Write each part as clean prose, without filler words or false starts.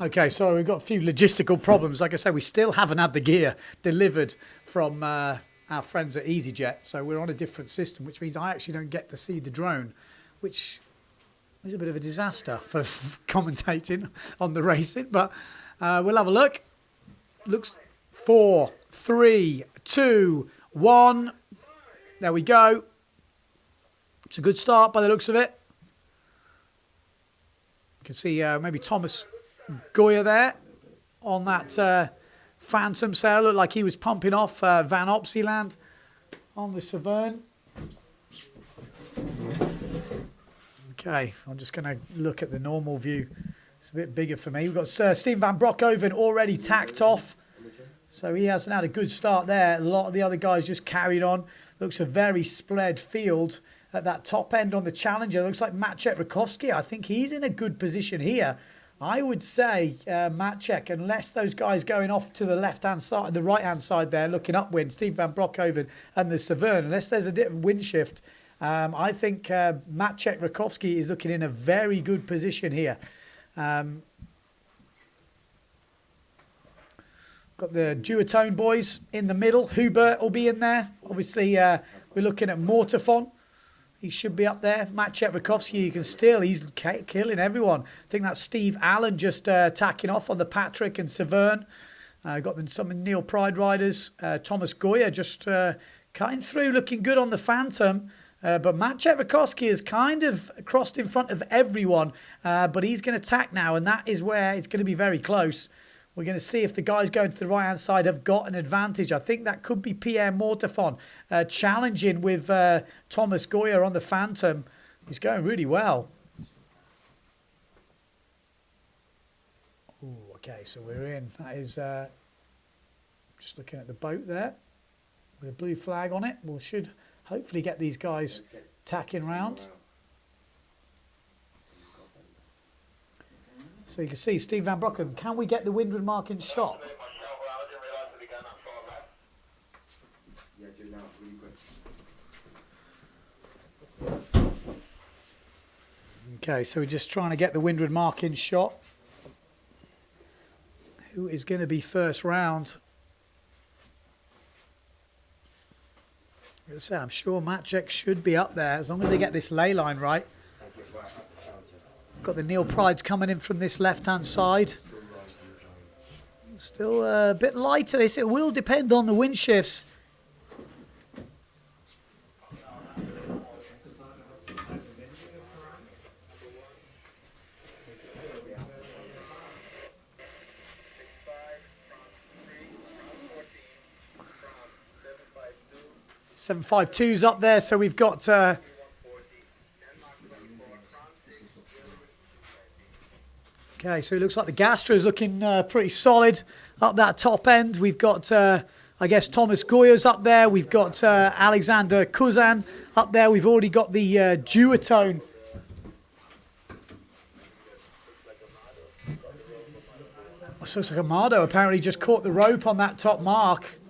Okay, so we've got a few logistical problems. Like I say, we still haven't had the gear delivered from our friends at EasyJet. So we're on a different system, which means I actually don't get to see the drone, which is a bit of a disaster for commentating on the racing. But we'll have a look. Looks 4, 3, 2, 1. There we go. It's a good start by the looks of it. You can see maybe Thomas Goyard there on that Phantom sail. Looked like he was pumping off Vanopzeeland on the Severn. Okay, I'm just going to look at the normal view. It's a bit bigger for me. We've got Steven van Broekhoven already tacked off. So he hasn't had a good start there. A lot of the other guys just carried on. Looks a very spread field at that top end on the Challenger. Looks like Maciej Rakowski. I think he's in a good position here. I would say Maciej, unless those guys going off to the left-hand side, the right-hand side there, looking upwind, Steven van Broekhoven and the Severn, unless there's a different wind shift, I think Maciej Rakowski is looking in a very good position here. Got the duotone boys in the middle. Hubert will be in there. Obviously, we're looking at Mortefon. He should be up there. Maciej Rakowski, you can still, he's killing everyone. I think that's Steve Allen just tacking off on the Patrick and Severn. Got some Neil Pride riders. Thomas Goyard just cutting through, looking good on the Phantom. But Maciej Rakowski has kind of crossed in front of everyone. But he's going to tack now, and that is where it's going to be very close. We're going to see if the guys going to the right-hand side have got an advantage. I think that could be Pierre Mortefon challenging with Thomas Goyard on the Phantom. He's going really well. Ooh, okay, so we're in. That is just looking at the boat there with a blue flag on it. We should hopefully get these guys tacking round. So you can see Steve van Broekhoven. Can we get the windward marking shot? Okay, so we're just trying to get the windward marking shot. Who is going to be first round? I'm sure Maciej should be up there as long as they get this ley line right. Got the Neil Prides coming in from this left-hand side. Still a bit lighter. This it will depend on the wind shifts. .752's up there, so we've got. Okay, so it looks like the Gastra is looking pretty solid up that top end. We've got, I guess, Thomas Goyard's up there. We've got Alexander Kuzan up there. We've already got the duotone. So it's like Amado apparently just caught the rope on that top mark.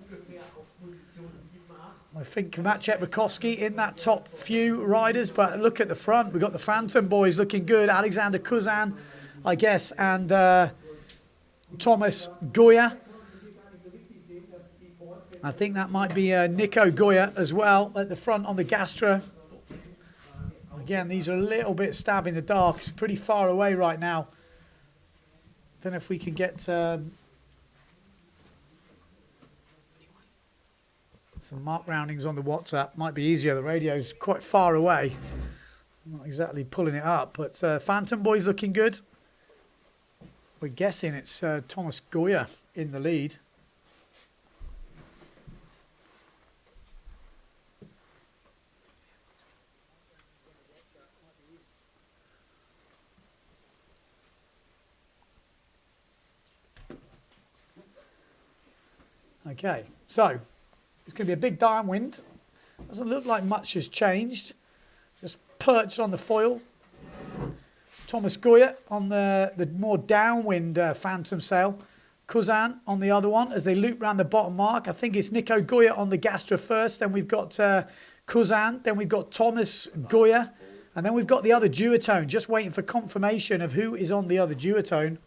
I think Maciej Rakowski in that top few riders, but look at the front. We've got the Phantom boys looking good. Alexander Kuzan, I guess, and Thomas Goyard. I think that might be Nico Goyard as well at the front on the Gastra. Again, these are a little bit stab in the dark. It's pretty far away right now. Don't know if we can get some mark roundings on the WhatsApp. Might be easier. The radio's quite far away. I'm not exactly pulling it up, but Phantom boys looking good. We're guessing it's Thomas Goyard in the lead. Okay, so it's going to be a big downwind. Doesn't look like much has changed. Just perched on the foil. Thomas Goyard on the more downwind Phantom sail. Kuzan on the other one as they loop around the bottom mark. I think it's Nico Goyard on the Gastra first. Then we've got Kuzan. Then we've got Thomas Goyard. And then we've got the other duotone. Just waiting for confirmation of who is on the other duotone.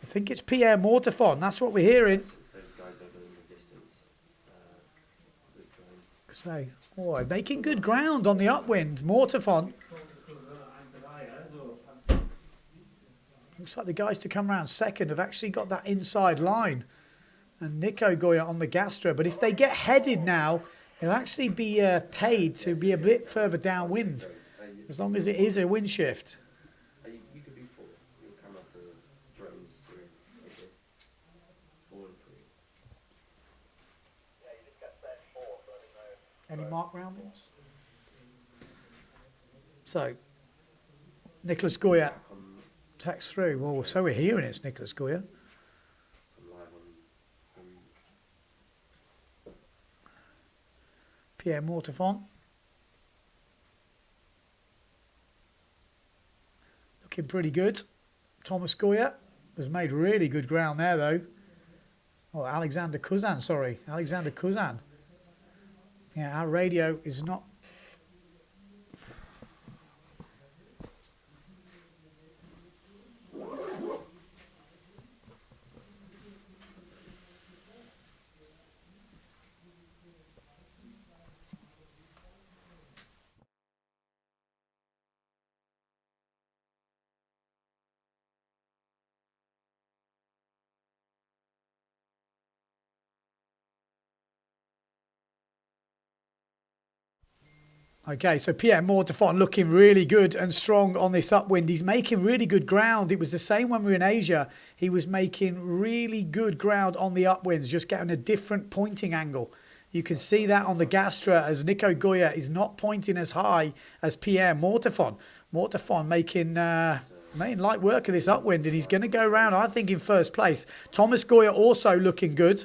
I think it's Pierre Mortefon. That's what we're hearing. It's those guys over in the distance. So, oh, making good ground on the upwind. Mortefon. Looks like the guys to come around second have actually got that inside line. And Nico Goyard on the Gastra. But if they get headed now, he'll actually be paid to be a bit further downwind, as long as it is a wind shift. You could be fourth. You'll come off the drones through. Okay. 4 and 3. Any mark roundings? So, Nicholas Goyard text through. Well, so we're hearing it's Nicholas Goyard. I'm live on Pierre Mortefon. Looking pretty good. Thomas Goyard has made really good ground there, though. Oh, Alexander Kuzan, sorry. Alexander Kuzan. Yeah, our radio is not... Okay, so Pierre Mortefon looking really good and strong on this upwind. He's making really good ground. It was the same when we were in Asia. He was making really good ground on the upwinds, just getting a different pointing angle. You can see that on the Gastra as Nico Goyard is not pointing as high as Pierre Mortefon. Mortefon making light work of this upwind, and he's going to go around, I think, in first place. Thomas Goyard also looking good.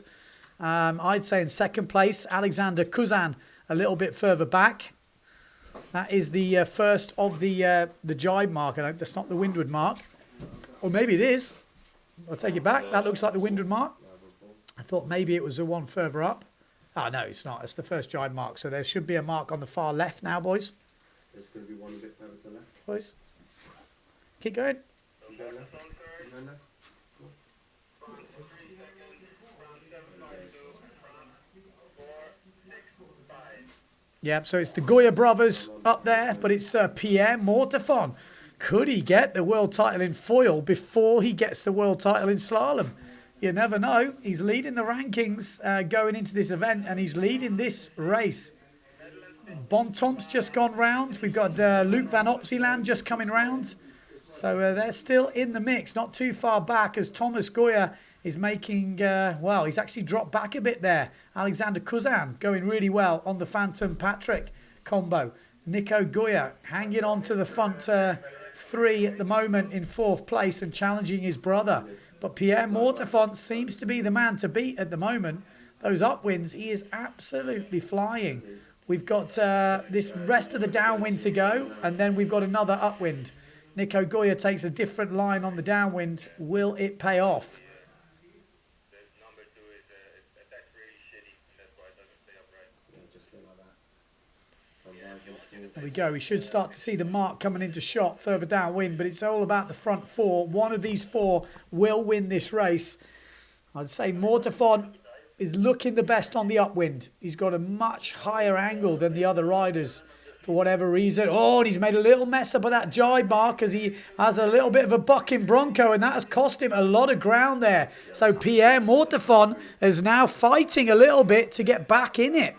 I'd say in second place. Alexander Kuzan a little bit further back. That is the first of the jibe mark. I don't, that's not the windward mark. Or maybe it is. I'll take it back. That looks like the windward mark. I thought maybe it was the one further up. Oh, no, it's not. It's the first jibe mark. So there should be a mark on the far left now, boys. There's going to be one a bit further to the left. Boys. Keep going. Keep going left. Keep going left. Yeah, so it's the Goyard brothers up there, but it's Pierre Mortefon. Could he get the world title in foil before he gets the world title in slalom? You never know. He's leading the rankings going into this event, and he's leading this race. Bontemps just gone round. We've got Luke Vanopzeeland just coming round. So they're still in the mix, not too far back, as Thomas Goyard is making, well, he's actually dropped back a bit there. Alexander Kuzan going really well on the Phantom Patrick combo. Nico Goyard hanging on to the front three at the moment in fourth place and challenging his brother. But Pierre Mortefon seems to be the man to beat at the moment. Those upwinds, he is absolutely flying. We've got this rest of the downwind to go, and then we've got another upwind. Nico Goyard takes a different line on the downwind. Will it pay off? There we go. We should start to see the mark coming into shot further downwind, but it's all about the front four. One of these four will win this race. I'd say Mortefon is looking the best on the upwind. He's got a much higher angle than the other riders for whatever reason. Oh, and he's made a little mess up of that jibe mark because he has a little bit of a bucking bronco, and that has cost him a lot of ground there. So Pierre Mortefon is now fighting a little bit to get back in it.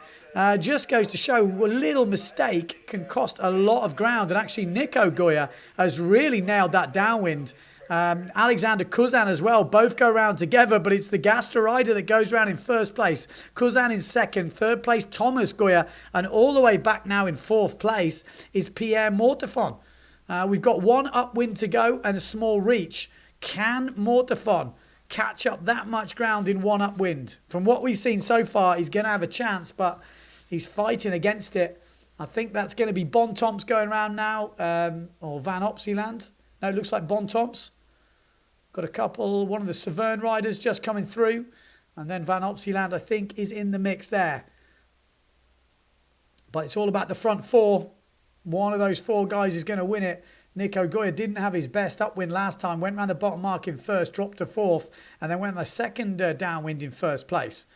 Just goes to show a little mistake can cost a lot of ground. And actually, Nico Goyard has really nailed that downwind. Alexander Kuzan as well. Both go round together, but it's the Gastra rider that goes round in first place. Kuzan in second. Third place, Thomas Goyard. And all the way back now in fourth place is Pierre Mortefon. We've got one upwind to go and a small reach. Can Mortefon catch up that much ground in one upwind? From what we've seen so far, he's going to have a chance, but he's fighting against it. I think that's going to be Bontemps going around now, or Vanopzeeland. No, it looks like Bontemps. Got a couple, one of the Severn riders just coming through, and then Vanopzeeland, I think, is in the mix there. But it's all about the front four. One of those four guys is going to win it. Nico Goyard didn't have his best upwind last time. Went round the bottom mark in first, dropped to fourth, and then went on the second downwind in first place.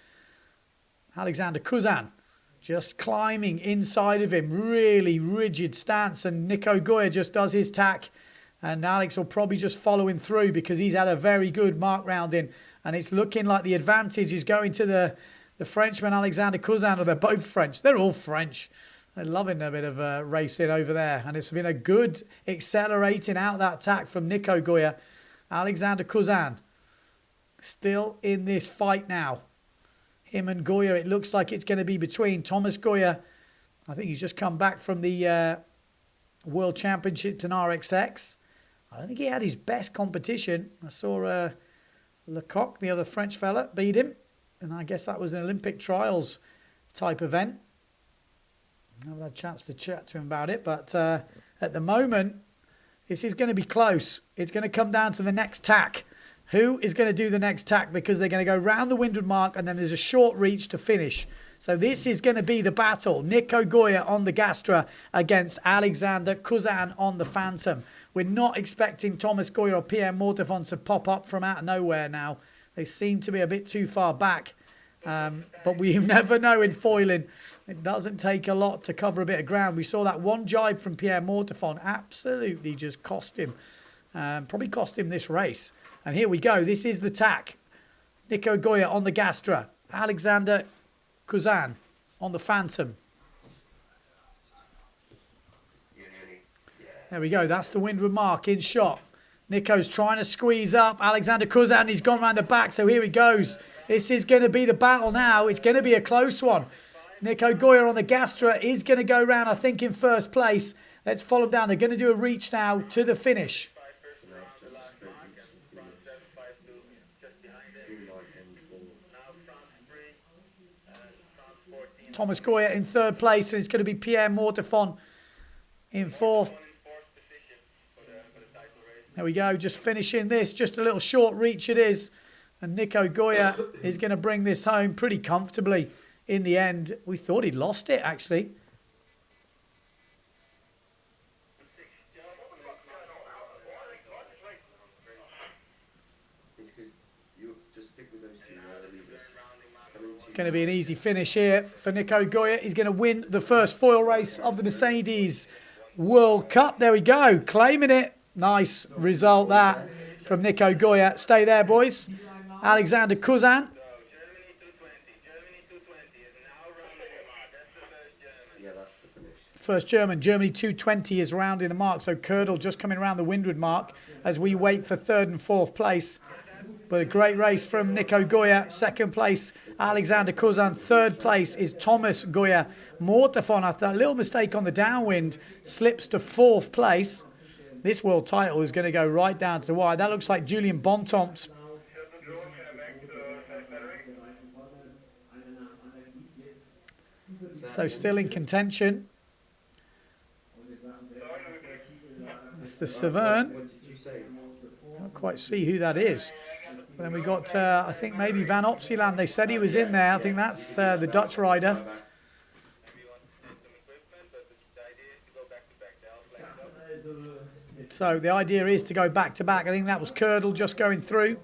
Alexander Kuzan just climbing inside of him. Really rigid stance, and Nico Goyard just does his tack. And Alex will probably just follow him through because he's had a very good mark rounding. And it's looking like the advantage is going to the Frenchman, Alexander Kuzan, or they're both French. They're all French. They're loving a bit of racing over there. And it's been a good accelerating out that tack from Nico Goyard. Alexander Kuzan still in this fight now. Him and Goyard, it looks like it's going to be between Thomas Goyard. I think he's just come back from the World Championships in RXX. I don't think he had his best competition. I saw Lecoq, the other French fella, beat him. And I guess that was an Olympic trials type event. I haven't had a chance to chat to him about it. But at the moment, this is going to be close. It's going to come down to the next tack. Who is going to do the next tack? Because they're going to go round the windward mark and then there's a short reach to finish. So this is going to be the battle. Nico Goyard on the Gastra against Alexander Kuzan on the Phantom. We're not expecting Thomas Goyard or Pierre Mortefon to pop up from out of nowhere now. They seem to be a bit too far back. But we never know in foiling. It doesn't take a lot to cover a bit of ground. We saw that one jibe from Pierre Mortefon absolutely just cost him. Probably cost him this race. And here we go. This is the tack. Nico Goyard on the Gastra. Alexander Kuzan on the Phantom. There we go. That's the windward mark in shot. Nico's trying to squeeze up. Alexander Kuzan, he's gone round the back. So here he goes. This is going to be the battle now. It's going to be a close one. Nico Goyard on the Gastra is going to go round, I think, in first place. Let's follow him down. They're going to do a reach now to the finish. Thomas Goyard in third place, and it's going to be Pierre Mortefon in fourth. There we go, just finishing this. Just a little short reach it is. And Nico Goyard is going to bring this home pretty comfortably in the end. We thought he'd lost it, actually. Going to be an easy finish here for Nico Goyard. He's going to win the first foil race of the Mercedes World Cup. There we go, claiming it. Nice result that from Nico Goyard. Stay there, boys. Alexander Kuzan. First German. Germany 220 is rounding the mark. So Kördel just coming around the windward mark as we wait for third and fourth place. But a great race from Nico Goyard. Second place, Alexander Kuzan. Third place is Thomas Goyard. Mortefon, after that little mistake on the downwind, slips to fourth place. This world title is going to go right down to the wire. That looks like Julian Bontemps. So still in contention. It's the Severn. Can't quite see who that is. Then we got, I think maybe Vanopzeeland. They said he was in there. I think that's the Dutch rider. So the idea is to go back to back. I think that was Kördel just going through.